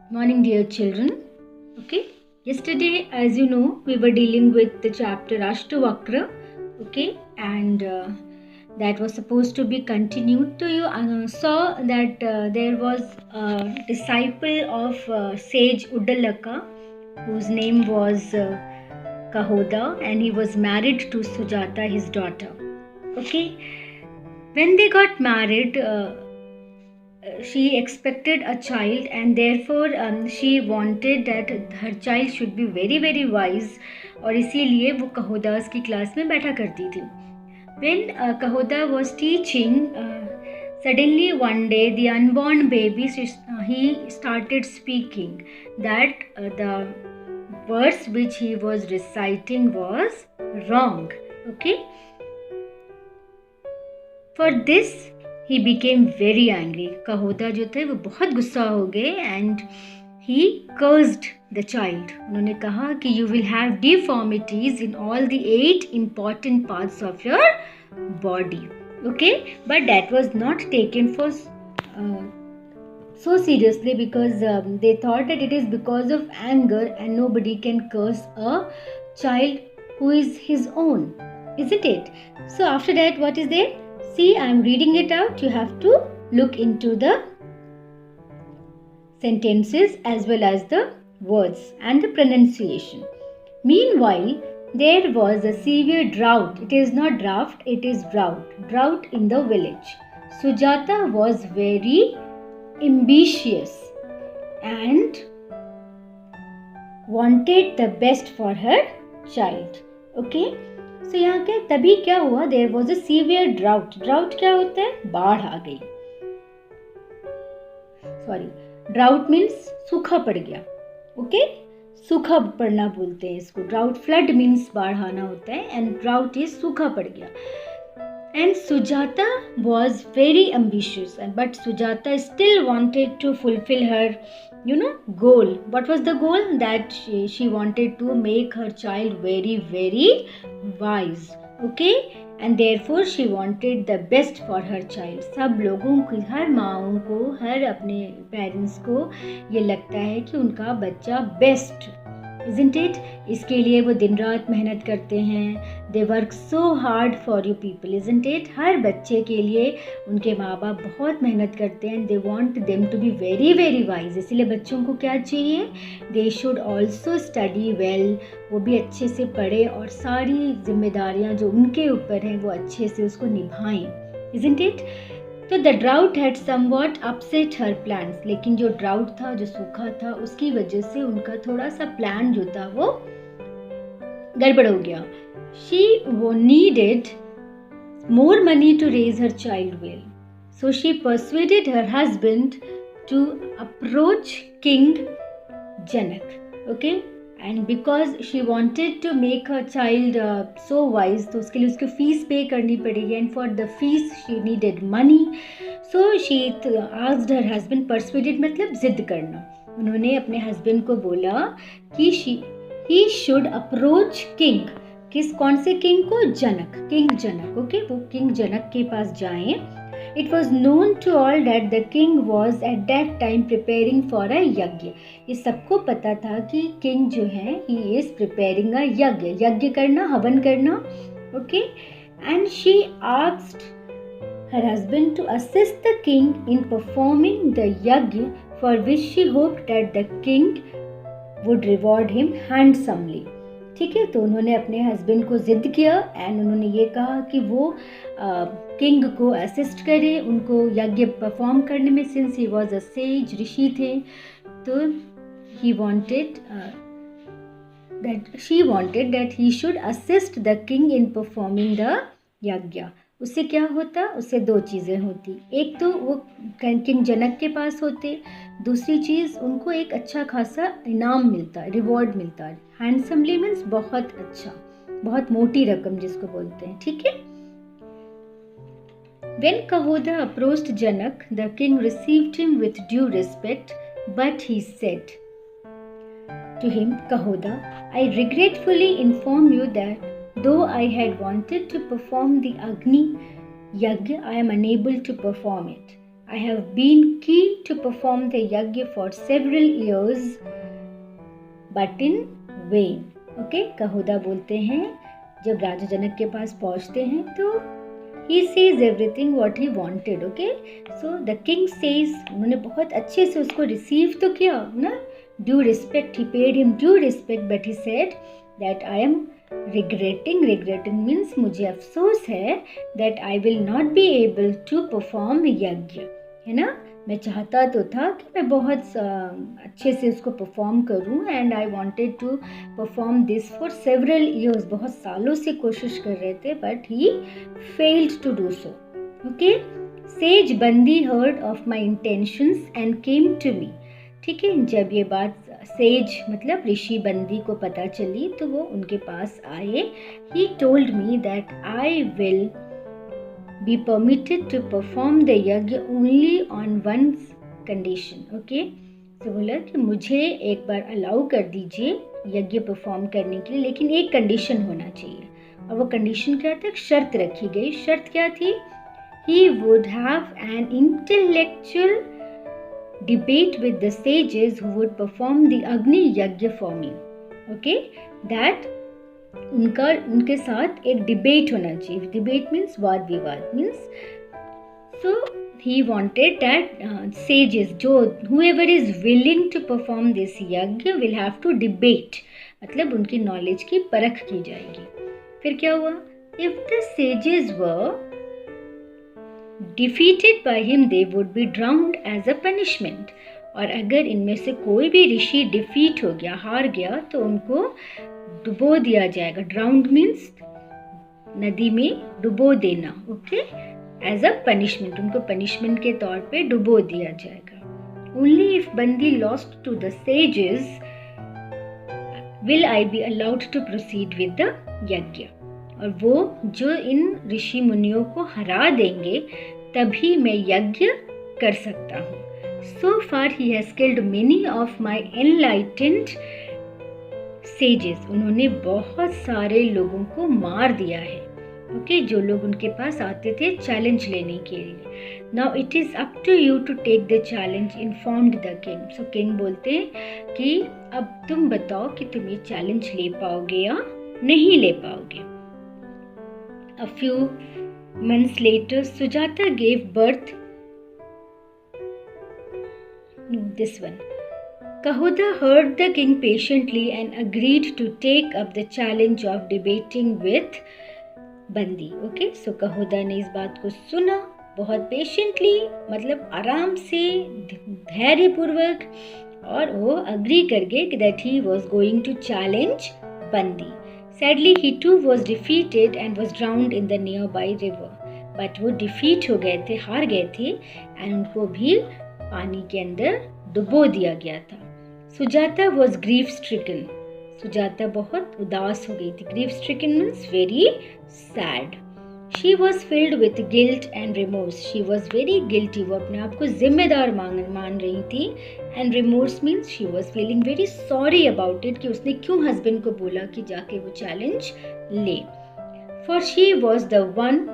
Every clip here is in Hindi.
Morning, dear children. Okay, yesterday, as you know, we were dealing with the chapter Ashtavakra. Okay, and that was supposed to be continued. To you saw that there was a disciple of sage Uddalaka, whose name was Kahoda, and he was married to Sujata, his daughter. Okay, when they got married. She expected a child, and therefore she wanted that her child should be very very wise, और इसीलिए वो कहोदास की क्लास में बैठा करती थी. When Kahoda was teaching, suddenly one day the unborn baby he started speaking that the verse which he was reciting was wrong. Okay, for this he became very angry. Kahoda जो थे वो बहुत गुस्सा हो गए and he cursed the child. उन्होंने कहा कि you will have deformities in all the 8 important parts of your body. Okay, but that was not taken for so seriously because they thought that it is because of anger and nobody can curse a child who is his own, isn't it? So after that, what is there? See, I am reading it out. You have to look into the sentences as well as the words and the pronunciation. Meanwhile, there was a severe drought. It is not drought, it is drought. Drought in the village. Sujata was very ambitious and wanted the best for her child. Okay? So यहाँ के तभी क्या हुआ? There was a severe drought. Drought क्या होता है? बाढ़ आ गई. Sorry, drought means सूखा पड़ गया. Okay? सूखा पड़ना बोलते हैं इसको. Drought, flood means बाढ़ आना होता है, and drought is सूखा पड़ गया. And Sujata was very ambitious, but Sujata still wanted to fulfill her goal. What was the goal? That she wanted to make her child very very wise. Okay, and therefore she wanted the best for her child. सब लोगों को, हर माओं को, हर अपने पेरेंट्स को ये लगता है कि उनका बच्चा बेस्ट, isn't it? इसके लिए वो दिन रात मेहनत करते हैं. They work so hard for you people, isn't it? हर बच्चे के लिए उनके माँ बाप बहुत मेहनत करते हैं. They want them to be very very wise. इसलिए बच्चों को क्या चाहिए? They should also study well. वो भी अच्छे से पढ़े और सारी जिम्मेदारियाँ जो उनके ऊपर हैं वो अच्छे से उसको निभाएं, isn't it? तो the drought had somewhat upset her plans. लेकिन जो ड्राउट था, जो सूखा था, उसकी वजह से उनका थोड़ा सा प्लान जो था वो गड़बड़ हो गया. शी वो needed more money to raise her child well. So she persuaded her husband to approach king Janak. Okay, and because she wanted to make her child so wise, तो उसके लिए उसको फीस पे करनी पड़ेगी. And for the fees she needed money. So she asked her husband. Persuaded मतलब जिद करना. उन्होंने अपने हस्बैंड को बोला कि ही शुड अप्रोच किंग. कौन से किंग को? जनक, किंग जनक. ओके, वो किंग जनक के पास जाएं. It was known to all that the king was at that time preparing for a यज्ञ. ये सबको पता था कि किंग जो है he is preparing a यज्ञ. यज्ञ करना, हवन करना. Okay, and she asked her husband to assist the king in performing the यज्ञ, for which she hoped that the king would reward him handsomely. ठीक है, तो उन्होंने अपने हस्बैंड को जिद किया एंड उन्होंने ये कहा कि वो किंग को असिस्ट करे उनको यज्ञ परफॉर्म करने में. Since he was a sage, ऋषि थे, तो he wanted she wanted that he should assist the king in performing the yajna. उससे क्या होता? उससे दो चीज़ें होती. एक तो वो किंग जनक के पास होते, दूसरी चीज़ उनको एक अच्छा खासा इनाम मिलता, रिवॉर्ड मिलता. हैंडसमली मीन्स बहुत अच्छा, बहुत मोटी रकम जिसको बोलते हैं. ठीक है. When Kahoda approached Janak, the king received him with due respect, but he said to him, Kahoda, I regretfully inform you that though I had wanted to perform the Agni Yagya, I am unable to perform it. I have been keen to perform the yajna for several years, but in vain. Okay, कहोदा बोलते हैं जब राजा जनक के पास पहुंचते हैं तो he says everything what he wanted. Okay, so the king says, उन्होंने बहुत अच्छे से उसको रिसीव तो किया ना, due respect, he paid him due respect, but he said that I am regretting means मुझे अफसोस है that I will not be able to perform यज्ञ, है ना। मैं चाहता तो था कि मैं बहुत अच्छे से उसको परफॉर्म करूं, and I wanted to perform this for several years, बहुत सालों से कोशिश कर रहे थे, but he failed to do so. Okay, sage Bandi heard of my intentions and came to me. ठीक है, जब ये बात सेज मतलब ऋषि बंदी को पता चली तो वो उनके पास आए। He told me that I will be permitted to perform the yajna only on one condition. Okay, तो बोला कि मुझे एक बार अलाउ कर दीजिए यज्ञ परफॉर्म करने के लिए, लेकिन एक कंडीशन होना चाहिए। और वो कंडीशन क्या था, शर्त रखी गई। शर्त क्या थी? He would have an intellectual debate with the sages who would perform the Agni Yajna for me. Okay, that उनके साथ एक डिबेट होना चाहिए। डिबेट मीन्स वाद विवाद means, so he wanted that sages, जो whoever is willing to perform this यज्ञ will have to debate, मतलब उनकी नॉलेज की परख की जाएगी। फिर क्या हुआ? If the sages were defeated by him, they would be drowned as a punishment. और अगर इनमें से कोई भी ऋषि डिफीट हो गया, हार गया, तो उनको डुबो दिया जाएगा। ड्राउंड मीन्स नदी में डुबो देना। ओके, एज अ पनिशमेंट, उनको पनिशमेंट के तौर पे डुबो दिया जाएगा। Only if Bandi lost to the sages will I be allowed to proceed with the yajna. और वो जो इन ऋषि मुनियों को हरा देंगे तभी मैं यज्ञ कर सकता हूँ। So far he has killed many of my enlightened sages. उन्होंने बहुत सारे लोगों को मार दिया है। ओके, जो लोग उनके पास आते थे चैलेंज लेने के लिए। Now it is up to you to take the challenge, informed the king. So king बोलते हैं कि अब तुम बताओ कि तुम ये चैलेंज ले पाओगे या नहीं ले पाओगे। A few months later, Sujata gave birth. This one. Kahoda heard the king patiently and agreed to take up the challenge of debating with Bandi. Okay, so Kahoda ने इस बात को सुना बहुत पेशेंटली, मतलब आराम से, धैर्य पूर्वक, और वो अग्री कर गए that he was going to challenge Bandi. Sadly, he too was defeated and was drowned in the nearby river. But वो डिफीट हो गए थे, हार गए थे, and उनको भी पानी के अंदर डुबो दिया गया था। Sujata was grief stricken. Sujata बहुत उदास हो गई थी। Grief stricken means very sad. She was filled with guilt and remorse. She was very guilty, वो अपने आप को जिम्मेदार मान रही थी। And remorse means she was feeling very sorry about it, कि उसने क्यों हस्बैंड को बोला कि जाके वो चैलेंज ले। For she was the one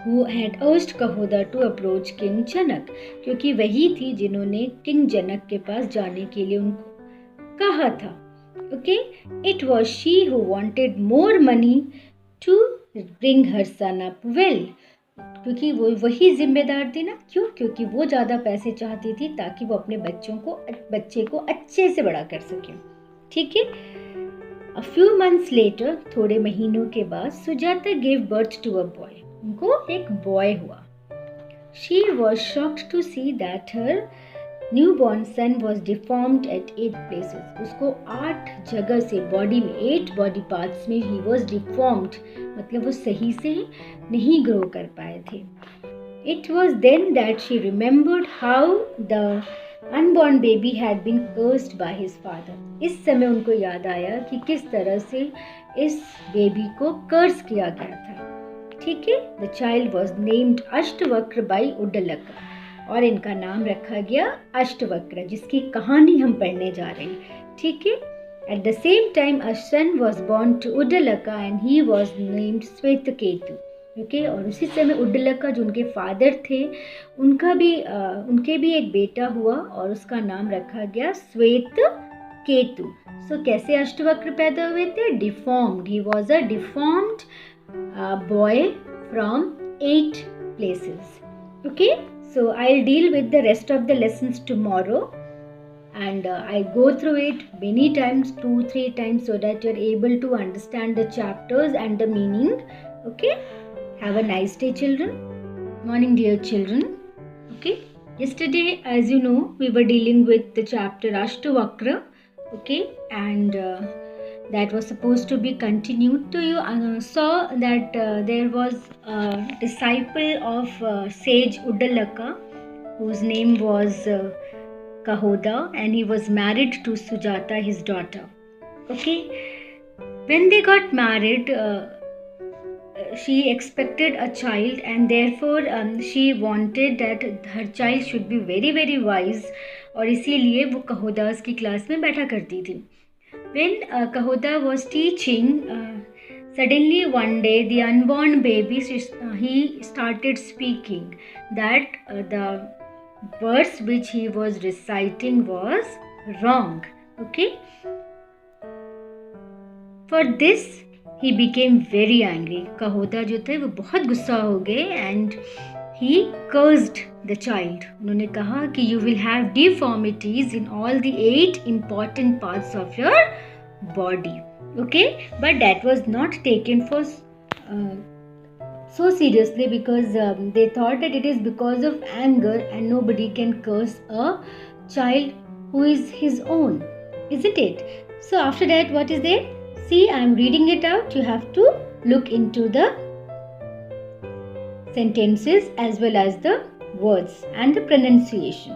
who had urged Kahoda to approach King Janak, क्योंकि वही थी जिन्होंने किंग जनक के पास जाने के लिए उनको कहा था। Okay, it was she who wanted more money to bring her son up well, क्योंकि वो वही जिम्मेदार थी ना। क्यों? क्योंकि वो ज़्यादा पैसे चाहती थी ताकि वो अपने बच्चे को अच्छे से बड़ा कर सके। ठीक है। A few months later, थोड़े महीनों के बाद, Sujata gave birth to a boy. उनको एक बॉय हुआ। She was shocked to see that her newborn son was deformed at 8 places. उसको 8 जगह से बॉडी में, 8 बॉडी पार्ट्स में he was deformed, मतलब वो सही से नहीं ग्रो कर पाए थे। It was then that she remembered how the unborn baby had been cursed by his father. इस समय उनको याद आया कि किस तरह से इस बेबी को कर्स किया गया था। ठीक है। The child was named Ashtavakra by Uddalaka, और इनका नाम रखा गया अष्टवक्र, जिसकी कहानी हम पढ़ने जा रहे हैं। ठीक है। At the same time a son was born to Uddalaka and he was named Shvetaketu. Okay. और उसी समय उड्डलका जो उनके फादर थे उनके भी एक बेटा हुआ और उसका नाम रखा गया श्वेत केतु। सो कैसे अष्टवक्र पैदा हुए थे? Deformed, he was a deformed boy from 8 places. Okay, so I'll deal with the rest of the lessons tomorrow, and I go through it many times, 2-3 times, so that you're able to understand the chapters and the meaning. Okay, have a nice day, children. Morning, dear children. Okay, yesterday, as you know, we were dealing with the chapter Ashtavakra. Okay, and that was supposed to be continued. To you saw that there was a disciple of sage Uddalaka whose name was Kahoda, and he was married to Sujata, his daughter. Okay, when they got married, she expected a child, and therefore she wanted that her child should be very very wise, और इसीलिए वो कहोदास की क्लास में बैठा करती थी. When Kahoda was teaching, suddenly one day the unborn baby, he started speaking that the verse which he was reciting was wrong. Okay. For this he became very angry. Kahoda जो थे वो बहुत गुस्सा हो गए and he cursed the child. उन्होंने कहा कि you will have deformities in all the 8 important parts of your body. Okay, but that was not taken for so seriously, because they thought that it is because of anger and nobody can curse a child who is his own, isn't it? So after that, what is there? See, I am reading it out. You have to look into the sentences as well as the words and the pronunciation.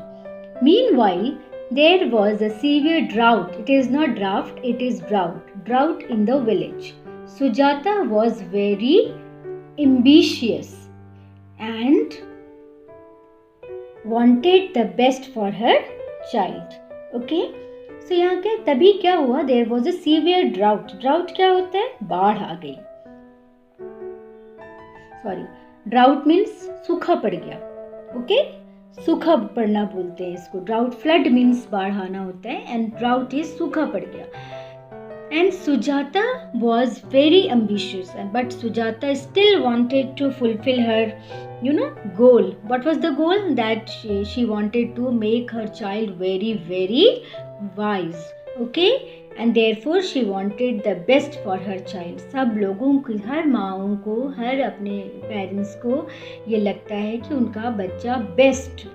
Meanwhile, there was a severe drought. It is not drought, it is drought. Drought in the village. Sujata was very ambitious and wanted the best for her child. Okay? So यहाँ के तभी क्या हुआ? There was a severe drought. Drought क्या होता है? बाढ़ आ गई. Sorry. Drought means सूखा पड़ गया. Okay? सूखा पड़ना बोलते हैं इसको. Drought, flood means बाढ़ आना होता है, and drought is सूखा पड़ गया. And Sujata was very ambitious, but Sujata still wanted to fulfill her, goal. What was the goal? That she wanted to make her child very, very wise. Okay? And therefore she wanted the best for her child. सब लोगों की, हर माँओं को, हर अपने पेरेंट्स को ये लगता है कि उनका बच्चा बेस्ट,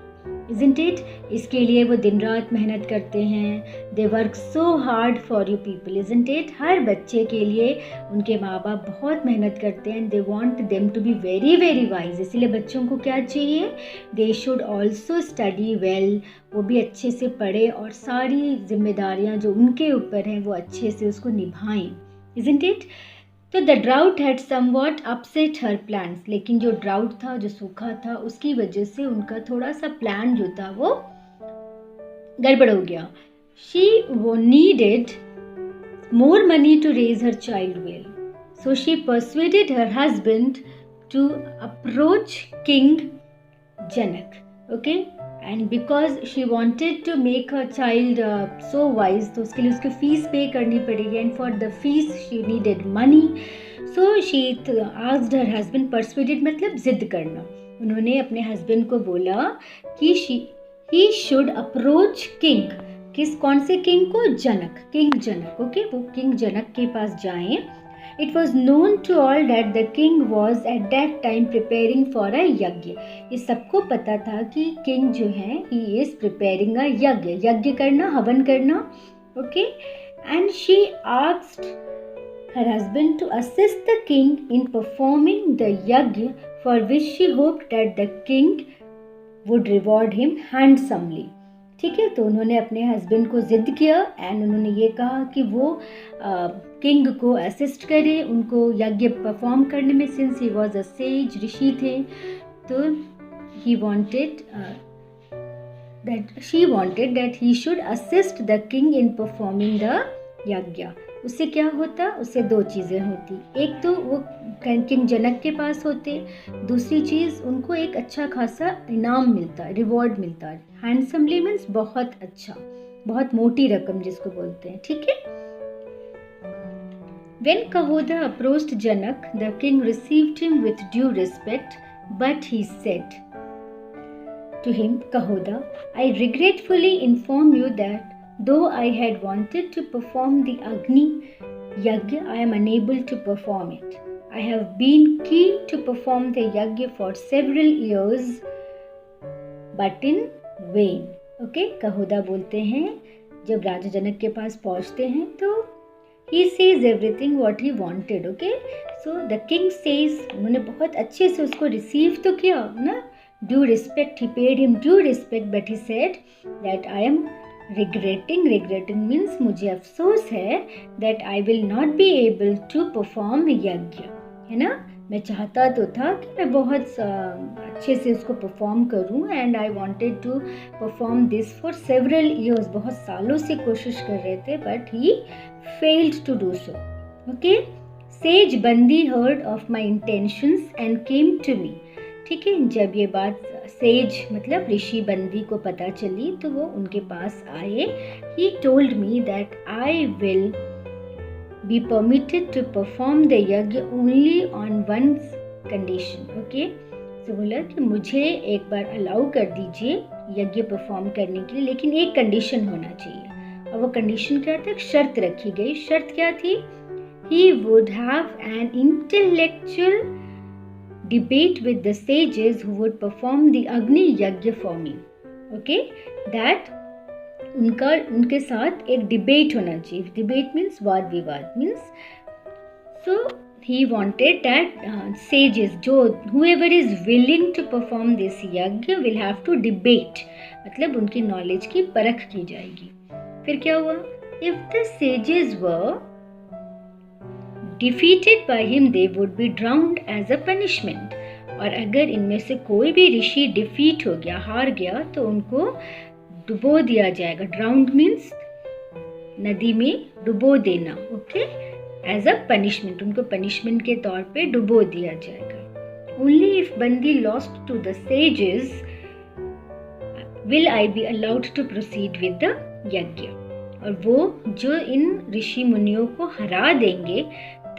isn't it? इसके लिए वो दिन रात मेहनत करते हैं. They work so hard for you people, isn't it? हर बच्चे के लिए उनके माँ बाप बहुत मेहनत करते हैं. They want them to be very very wise. इसलिए बच्चों को क्या चाहिए? They should also study well. वो भी अच्छे से पढ़े और सारी जिम्मेदारियाँ जो उनके ऊपर हैं वो अच्छे से उसको निभाएं, isn't it? तो the drought had somewhat upset her plans. लेकिन जो ड्राउट था, जो सूखा था, उसकी वजह से उनका थोड़ा सा प्लान जो था वो गड़बड़ हो गया. शी वो needed more money to raise her child well. So she persuaded her husband to approach king Janak. Okay, and because she wanted to make her child so wise, तो उसके लिए उसको फीस पे करनी पड़ेगी. And for the fees she needed money. So she asked her husband. Persuaded मतलब जिद करना. उन्होंने अपने हस्बैंड को बोला कि ही शुड अप्रोच किंग. कौन से किंग को? जनक, किंग जनक. ओके, वो किंग जनक के पास जाएं. It was known to all that the king was at that time preparing for a यज्ञ. ये सबको पता था कि किंग जो है he is preparing a यज्ञ. यज्ञ करना, हवन करना. Okay, and she asked her husband to assist the king in performing the यज्ञ, for which she hoped that the king would reward him handsomely. ठीक है, तो उन्होंने अपने हस्बैंड को जिद किया एंड उन्होंने ये कहा कि वो किंग को असिस्ट करे उनको यज्ञ परफॉर्म करने में. Since he was a sage, ऋषि थे, तो she wanted that he should assist the king in performing the yajna. उससे क्या होता, उससे दो चीज़ें होती, एक तो वो किंग जनक के पास होते, दूसरी चीज़ उनको एक अच्छा खासा इनाम मिलता, रिवॉर्ड मिलता। हैंडसमली मीन्स बहुत अच्छा, बहुत मोटी रकम जिसको बोलते हैं, ठीक है। When Kahoda approached Janak, the king received him with due respect, but he said to him, Kahoda, I regretfully inform you that though I had wanted to perform the Agni Yagya, I am unable to perform it. I have been keen to perform the Yagya for several years, but in vain. Okay, Kahoda बोलते हैं जब राजा जनक के पास पहुँचते हैं तो he says everything what he wanted. Okay, so the king says, उन्होंने बहुत अच्छे से उसको रिसीव तो किया ना, due respect, he paid him due respect, but he said that I am regretting means मुझे अफसोस है that I will not be able to perform यज्ञ, है ना। मैं चाहता तो था कि मैं बहुत अच्छे से उसको परफॉर्म करूं, and I wanted to perform this for several years, बहुत सालों से कोशिश कर रहे थे, but he failed to do so. Okay, sage Bandi heard of my intentions and came to me. ठीक है, जब ये बात सेज मतलब ऋषि बंदी को पता चली तो वो उनके पास आए। He told me that I will be permitted to perform the yajna only on one condition. Okay, so बोला कि मुझे एक बार अलाउ कर दीजिए यज्ञ परफॉर्म करने के लिए, लेकिन एक कंडीशन होना चाहिए। और वो कंडीशन क्या था, शर्त रखी गई। शर्त क्या थी? He would have an intellectual debate with the sages who would perform the Agni Yajna for me. Okay, that उनके साथ एक डिबेट होना चाहिए। डिबेट मीन्स वाद विवाद means, so he wanted that sages, जो whoever is willing to perform this यज्ञ will have to debate, मतलब उनकी नॉलेज की परख की जाएगी। फिर क्या हुआ? If the sages were defeated by him, they would be drowned as a punishment. और अगर इनमें से कोई भी ऋषि डिफीट हो गया, हार गया, तो उनको डुबो दिया जाएगा। ड्राउंड मीन्स नदी में डुबो देना। ओके, एज अ पनिशमेंट, उनको पनिशमेंट के तौर पे डुबो दिया जाएगा। Only if Bandi lost to the sages will I be allowed to proceed with the yajna. और वो जो इन ऋषि मुनियों को हरा देंगे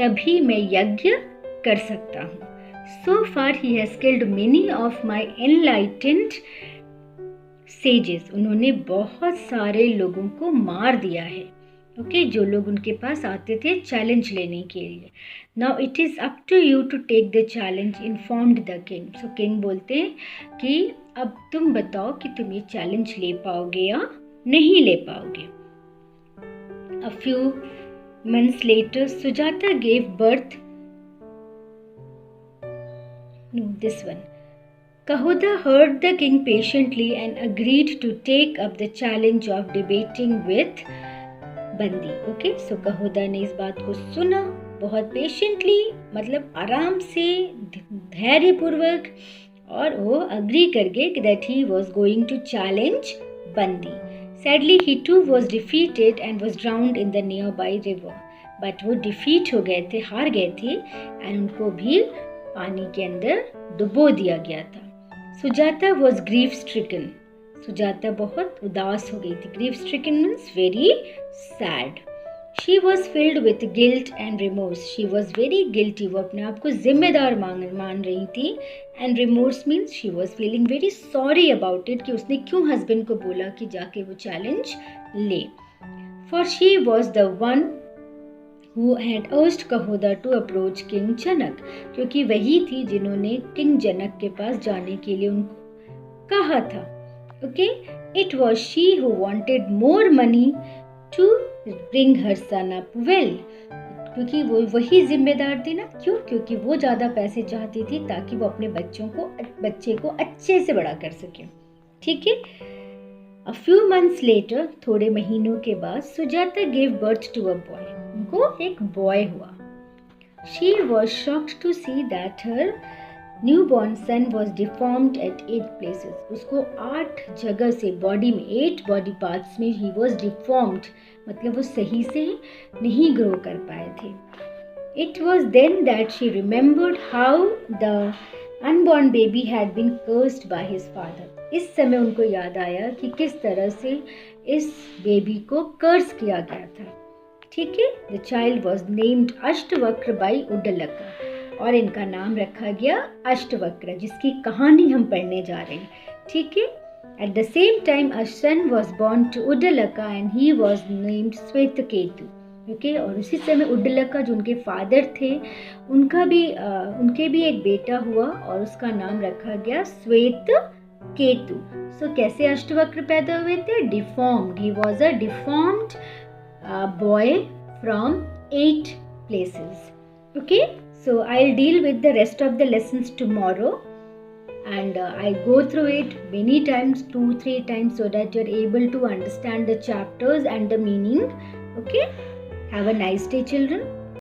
तभी मैं यज्ञ कर सकता हूँ। So far he has killed many of my enlightened sages, उन्होंने बहुत सारे लोगों को मार दिया है। ओके, जो लोग उनके पास आते थे चैलेंज लेने के लिए। Now it is up to you to take the challenge, informed the king. So king बोलते हैं कि अब तुम बताओ कि तुम ये चैलेंज ले पाओगे या नहीं ले पाओगे। A few months later Sujata gave birth, this one. Kahoda heard the king patiently and agreed to take up the challenge of debating with Bandi. Okay, so Kahoda ने इस बात को सुना बहुत पेशेंटली, मतलब आराम से, धैर्यपूर्वक, और वो अग्री कर गए that he was going to challenge Bandi. Sadly, he too was defeated and was drowned in the nearby river. But वो defeat हो गए थे, हार गए थे, and उनको भी पानी के अंदर डुबो दिया गया था। Sujata was grief stricken, Sujata बहुत उदास हो गई थी। Grief stricken means very sad. She was filled with guilt and remorse, she was very guilty, वो अपने आप को जिम्मेदार मान रही थी। And remorse means she was feeling very sorry about it, कि उसने क्यों हस्बैंड को बोला कि जाके वो चैलेंज ले। For she was the one who had urged Kahoda to approach King Janak, क्योंकि वही थी जिन्होंने किंग जनक के पास जाने के लिए उनको कहा था। Okay, it was she who wanted more money to bring her son up well, क्योंकि वो वही जिम्मेदार थी ना। क्यों? क्योंकि वो ज़्यादा पैसे चाहती थी ताकि वो अपने बच्चे को अच्छे से बड़ा कर सके। ठीक है। A few months later, थोड़े महीनों के बाद, Sujata gave birth to a boy, उनको एक बॉय हुआ। She was shocked to see that her newborn son was deformed at 8 places. उसको 8 जगह से बॉडी में 8 बॉडी पार्ट्स में ही वॉज डिफॉर्म्ड, मतलब वो सही से नहीं ग्रो कर पाए थे. It was then that she remembered how the unborn baby had been cursed by his father. इस समय उनको याद आया कि किस तरह से इस बेबी को कर्स किया गया था. ठीक है. The child was named Ashtavakra by Uddalaka, और इनका नाम रखा गया अष्टवक्र, जिसकी कहानी हम पढ़ने जा रहे हैं. ठीक है. At the same time a son was born to Uddalaka and he was named Shvetaketu. Okay. और उसी समय उड्डलका जो उनके फादर थे उनके भी एक बेटा हुआ और उसका नाम रखा गया श्वेतकेतु. सो कैसे अष्टवक्र पैदा हुए थे? Deformed. He was a deformed boy from 8 places. Okay, so I'll deal with the rest of the lessons tomorrow, and I go through it many times, 2-3 times, so that you're able to understand the chapters and the meaning. Okay, have a nice day, children.